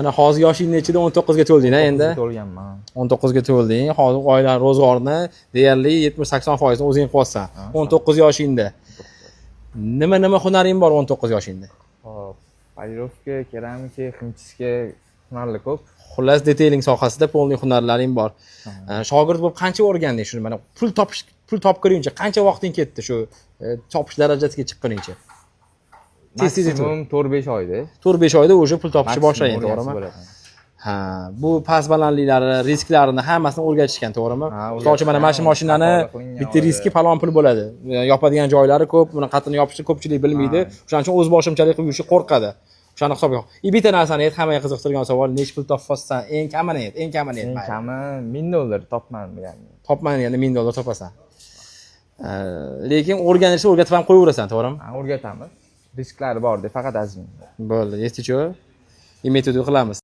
Mana hozir yoshing nechida? 19 ga to'lding-a endi. To'lganman. 19 ga to'lding. Hozir oila ro'zg'orni deyarli 70-80% o'zing qilyapsan. 19 yoshingda. Nima hunaring bor 19 yoshingda? Hop, polirovka, keramika, ximchiska hunarli ko'p. Xullas detailing sohasida polniy hunarlaring bor. Shogird bo'lib qancha o'rganding shuni? Mana pul topguningcha qancha vaqting ketdi shu topish darajasiga chiqquningcha? Maksimum 4-5 oyda. 4-5 oyda o'sha pul topishni boshlagan, to'g'rimi? Ha, bu past balandliklari, risklarini hammasini o'rgatishgan, to'g'rimi? Misol uchun mana shu mashinani bitta riski falon pul bo'ladi. Yopadigan joylari ko'p, buni qatini yopishni ko'pchilik bilmaydi. O'shaning uchun o'z boshimchalik qilib yurishga qo'rqadi. O'shani hisobga ol. Bitta narsani ayt, hammaga qiziqtirgan savol, nech pul topsan? Eng kamini ayt, eng kamini ayt. Eng kami $1000 topmadim yani. Topmaganda $1000 topasan. Lekin o'rganishni o'rgatib ham qo'yaverasan, to'g'rimi? Ha, o'rgatamiz. Risklari bor deb faqat azmin. Bo'ldi, yetichu. Imetudi qilamiz.